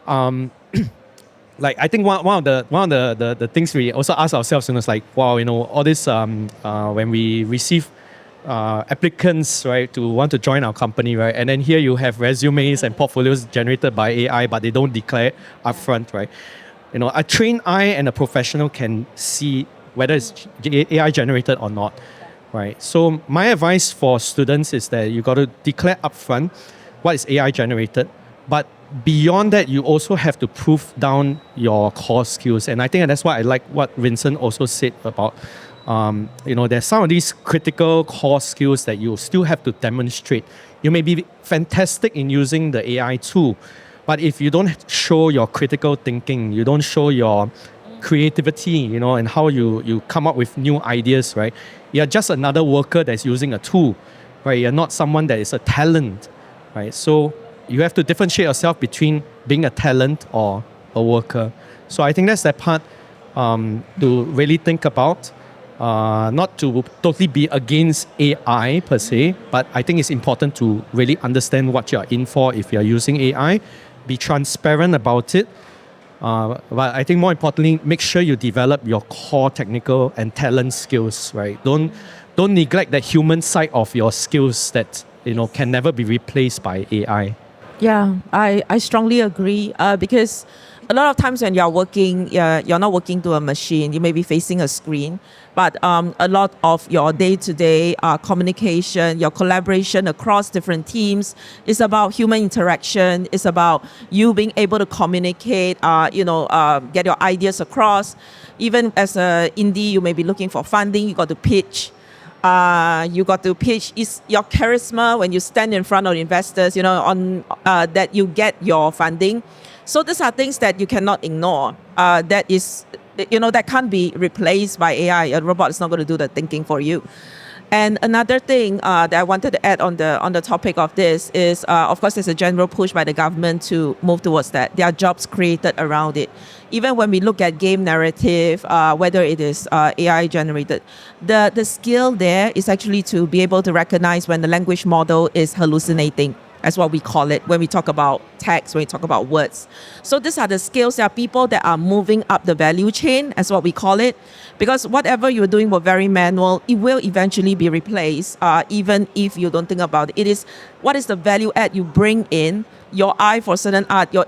like I think one of the things we also ask ourselves, is like, wow, all this when we receive applicants, right, to want to join our company, right, and then here you have resumes and portfolios generated by AI, but they don't declare it upfront, right? A trained eye and a professional can see whether it's AI generated or not, right? So my advice for students is that you got to declare upfront what is AI generated, But beyond that, you also have to prove down your core skills. And I think that's why I like what Vincent also said about, there's some of these critical core skills that you still have to demonstrate. You may be fantastic in using the AI tool, but if you don't show your critical thinking, you don't show your creativity, and how you come up with new ideas, right? You're just another worker that's using a tool, right? You're not someone that is a talent, right? So you have to differentiate yourself between being a talent or a worker. So I think that's that part to really think about. Not to totally be against AI per se, but I think it's important to really understand what you're in for if you're using AI. Be transparent about it. But I think more importantly, make sure you develop your core technical and talent skills, right? Don't neglect the human side of your skills that can never be replaced by AI. Yeah, I strongly agree because a lot of times when you're working, you're not working to a machine. You may be facing a screen, but a lot of your day-to-day communication, your collaboration across different teams is about human interaction. It's about you being able to communicate, get your ideas across. Even as an indie, you may be looking for funding. You got to pitch. You got to pitch. Is your charisma when you stand in front of investors, that you get your funding. So these are things that you cannot ignore. That is, that can't be replaced by AI. A robot is not going to do the thinking for you. And another thing that I wanted to add on the topic of this is, of course, there's a general push by the government to move towards that. There are jobs created around it. Even when we look at game narrative, whether it is AI generated, the skill there is actually to be able to recognize when the language model is hallucinating. That's what we call it when we talk about text, when we talk about words. So these are the skills. There are people that are moving up the value chain, as what we call it, because whatever you're doing were very manual. It will eventually be replaced, even if you don't think about it. It is what is the value add you bring in, your eye for certain art, your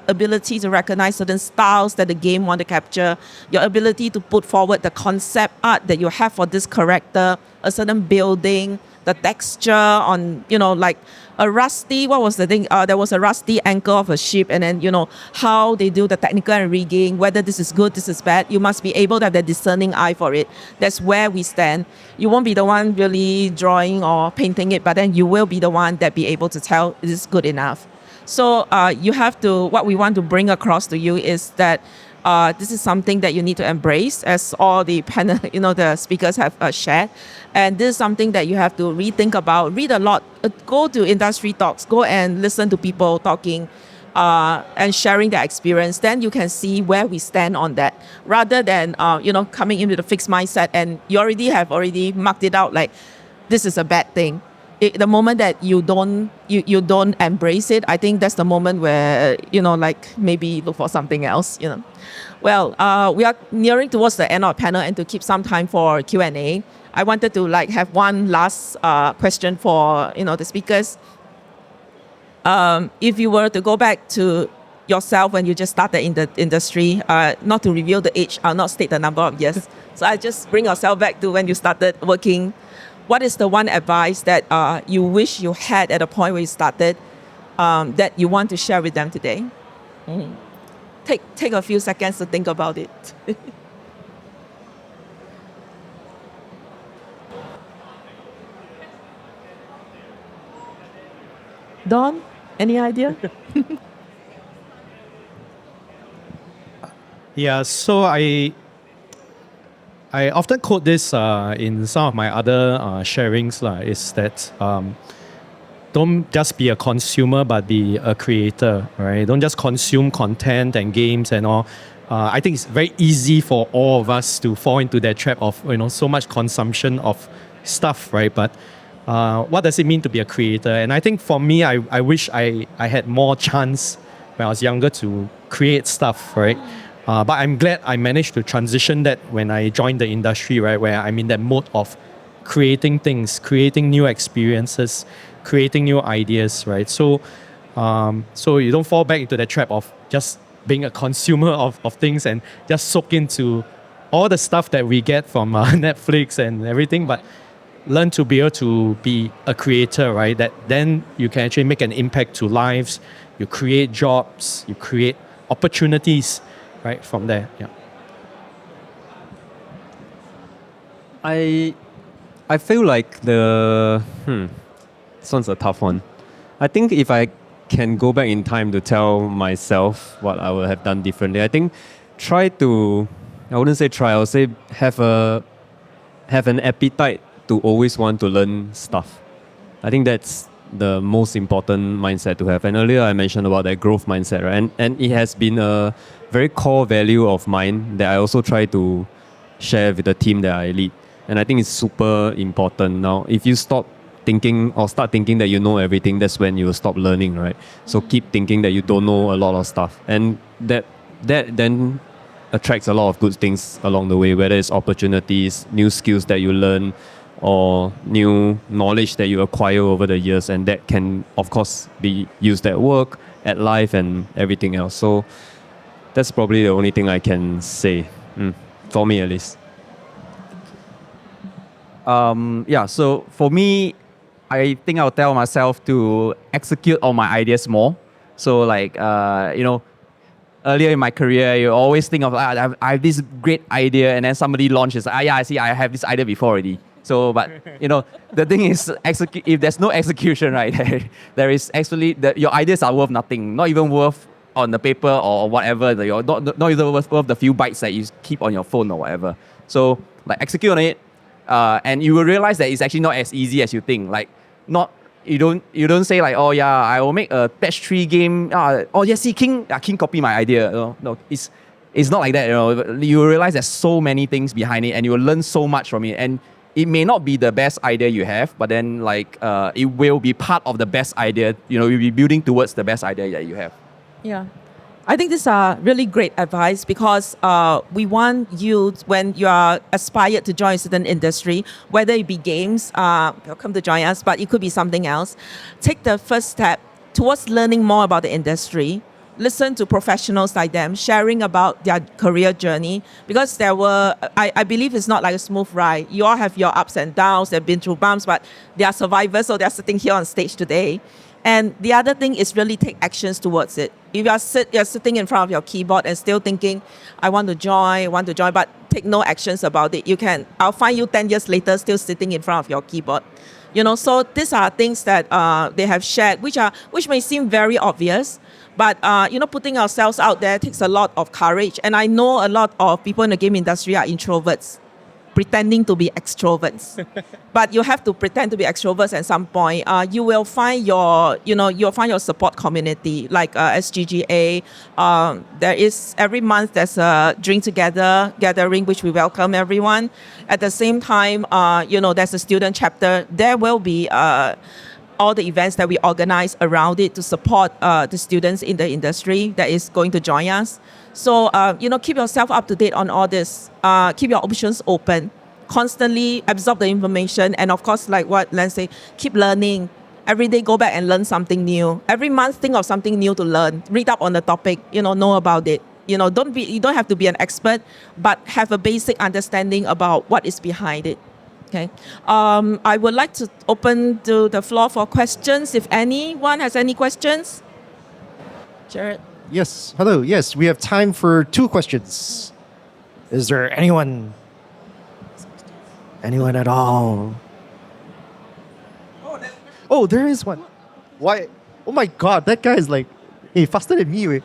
ability to recognize certain styles that the game want to capture, your ability to put forward the concept art that you have for this character, a certain building, the texture on, like a rusty, what was the thing? There was a rusty anchor of a ship, and then, how they do the technical and rigging, whether this is good, this is bad. You must be able to have that discerning eye for it. That's where we stand. You won't be the one really drawing or painting it, but then you will be the one that be able to tell it is good enough. So you have to, what we want to bring across to you is that this is something that you need to embrace, as all the panel, the speakers have shared. And this is something that you have to rethink about, read a lot, go to industry talks, go and listen to people talking and sharing their experience. Then you can see where we stand on that, rather than, coming in with a fixed mindset and you already marked it out like this is a bad thing. The moment that you don't embrace it, I think that's the moment where, maybe look for something else, Well, we are nearing towards the end of the panel, and to keep some time for Q&A, I wanted to have one last question for, the speakers. If you were to go back to yourself when you just started in the industry, not to reveal the age, I'll not state the number of years. So I just bring yourself back to when you started working. What is the one advice that you wish you had at the point where you started that you want to share with them today? Mm. Take a few seconds to think about it. Don, any idea? Yeah, so I often quote this in some of my other sharings, is that don't just be a consumer, but be a creator, right? Don't just consume content and games and all. I think it's very easy for all of us to fall into that trap of, so much consumption of stuff, right? But what does it mean to be a creator? And I think for me, I wish I had more chance when I was younger to create stuff, right? But I'm glad I managed to transition that when I joined the industry, right? Where I'm in that mode of creating things, creating new experiences, creating new ideas, right? So you don't fall back into the trap of just being a consumer of things and just soak into all the stuff that we get from Netflix and everything, but learn to be able to be a creator, right? That then you can actually make an impact to lives, you create jobs, you create opportunities, right, from there. Yeah. I feel like this one's a tough one. I think if I can go back in time to tell myself what I would have done differently, I think I wouldn't say try, I would say have an appetite to always want to learn stuff. I think that's the most important mindset to have. And earlier I mentioned about that growth mindset, right? And it has been a very core value of mine that I also try to share with the team that I lead. And I think it's super important. Now, if you start thinking that you know everything, that's when you will stop learning, right? So keep thinking that you don't know a lot of stuff. And that then attracts a lot of good things along the way, whether it's opportunities, new skills that you learn, or new knowledge that you acquire over the years. And that can, of course, be used at work, at life, and everything else. So that's probably the only thing I can say, for me at least. So for me, I think I'll tell myself to execute on my ideas more. So like, earlier in my career, you always think of, I have this great idea, and then somebody launches, I have this idea before already. So, but, the thing is, if there's no execution, right, there is actually, your ideas are worth nothing, not even worth on the paper or whatever, not even worth the few bytes that you keep on your phone or whatever. So, like, execute on it, and you will realize that it's actually not as easy as you think. Like, you don't say like, oh yeah, I will make a patch 3 game. See, King copy my idea. No, it's not like that. You will realize there's so many things behind it, and you will learn so much from it. And it may not be the best idea you have, but then like it will be part of the best idea. You'll be building towards the best idea that you have. Yeah. I think these are really great advice because we want you, when you are aspired to join a certain industry, whether it be games, welcome to join us, but it could be something else. Take the first step towards learning more about the industry. Listen to professionals like them sharing about their career journey, because I believe it's not like a smooth ride. You all have your ups and downs, they've been through bumps, but they are survivors, so they're sitting here on stage today. And the other thing is really take actions towards it. If you're sitting in front of your keyboard and still thinking, I want to join, but take no actions about it, I'll find you 10 years later still sitting in front of your keyboard. So these are things that they have shared, which may seem very obvious, but putting ourselves out there takes a lot of courage. And I know a lot of people in the game industry are introverts, pretending to be extroverts. But you have to pretend to be extroverts at some point. You will find you'll find your support community, like SGGA. There is, every month there's a drink together gathering, which we welcome everyone. At the same time, there's a student chapter. There will be all the events that we organize around it to support the students in the industry that is going to join us. So, keep yourself up to date on all this. Keep your options open. Constantly absorb the information. And of course, like what Len said, keep learning. Every day, go back and learn something new. Every month, think of something new to learn. Read up on the topic, know about it. You don't have to be an expert, but have a basic understanding about what is behind it. Okay. I would like to open to the floor for questions. If anyone has any questions. Jared. Yes. Hello. Yes, we have time for 2 questions. Is there anyone? Anyone at all? Oh, there is one. Why? Oh my God, that guy is like, hey, faster than me.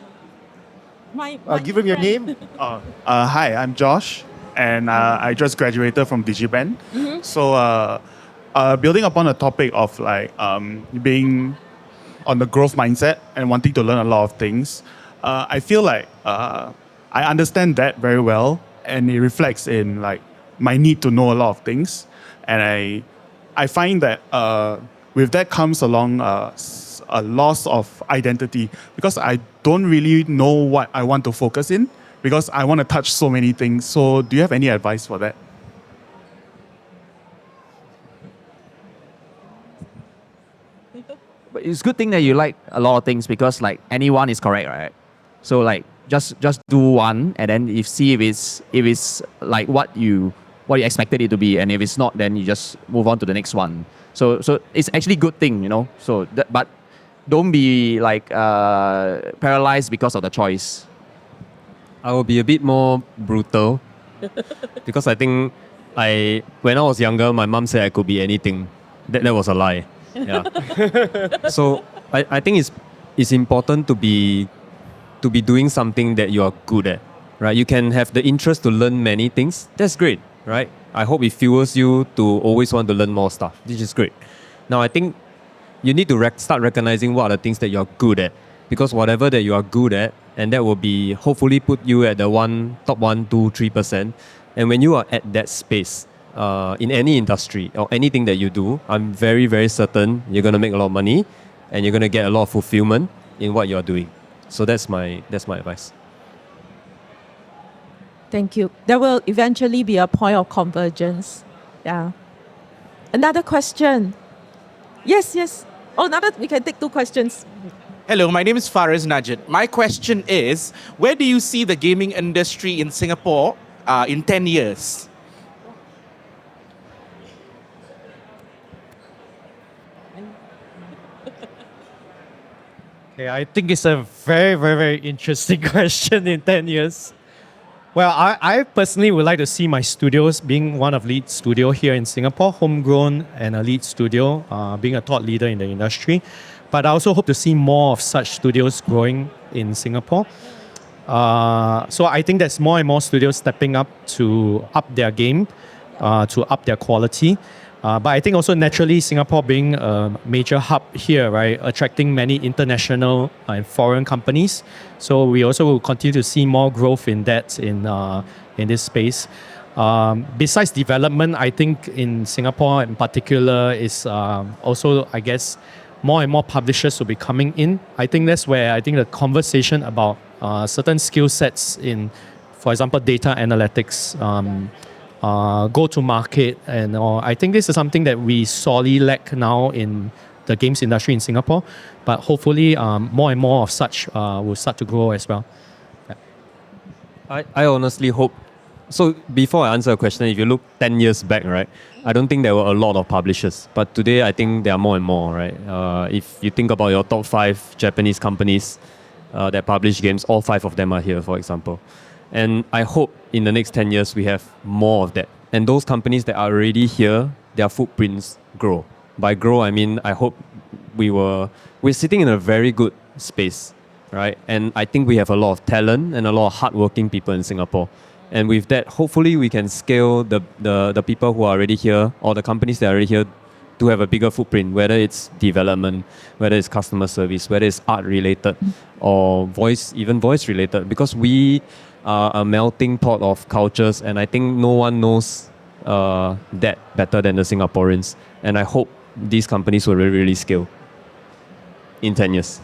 Give him your name. Hi, I'm Josh, and I just graduated from DigiBand. Mm-hmm. So, building upon the topic of like being on the growth mindset and wanting to learn a lot of things, I feel like I understand that very well, and it reflects in like my need to know a lot of things, and I find that with that comes along a loss of identity, because I don't really know what I want to focus in, because I want to touch so many things. So do you have any advice for that? But it's a good thing that you like a lot of things, because like anyone is correct, right? So like just do one, and then see if it's like what you expected it to be, and if it's not, then you just move on to the next one. So it's actually a good thing, So but don't be like paralyzed because of the choice. I will be a bit more brutal because I think when I was younger, my mom said I could be anything. That was a lie. Yeah. So I think it's important to be doing something that you are good at, right? You can have the interest to learn many things. That's great, right? I hope it fuels you to always want to learn more stuff. This is great. Now I think you need to start recognizing what are the things that you're good at, because whatever that you are good at, and that will be hopefully put you at the top 1, 2, 3%. And when you are at that space, in any industry or anything that you do, I'm very, very certain you're going to make a lot of money and you're going to get a lot of fulfillment in what you're doing. So that's my advice. Thank you. There will eventually be a point of convergence. Yeah. Another question. Yes. Oh, we can take 2 questions. Hello, my name is Faraz Najid. My question is, where do you see the gaming industry in Singapore in 10 years? Okay, I think it's a very, very, very interesting question in 10 years. Well, I personally would like to see my studios being one of lead studio here in Singapore, homegrown and a lead studio, being a thought leader in the industry. But I also hope to see more of such studios growing in Singapore. So I think there's more and more studios stepping up to up their game, to up their quality. But I think also naturally Singapore being a major hub here, right, attracting many international and foreign companies. So we also will continue to see more growth in that in this space. Besides development, I think in Singapore in particular is also, I guess, more and more publishers will be coming in. I think that's where I think the conversation about certain skill sets in, for example, data analytics, go-to-market, and I think this is something that we sorely lack now in the games industry in Singapore. But hopefully, more and more of such will start to grow as well. Yeah. I honestly hope. So before I answer a question, if you look 10 years back, right, I don't think there were a lot of publishers. But today, I think there are more and more, right? If you think about your top 5 Japanese companies that publish games, all 5 of them are here, for example. And I hope in the next 10 years, we have more of that. And those companies that are already here, their footprints grow. By grow, I mean, I hope we're sitting in a very good space, right? And I think we have a lot of talent and a lot of hardworking people in Singapore. And with that, hopefully we can scale the people who are already here, or the companies that are already here, to have a bigger footprint, whether it's development, whether it's customer service, whether it's art related, or voice related, because we are a melting pot of cultures, and I think no one knows that better than the Singaporeans. And I hope these companies will really, really scale in 10 years.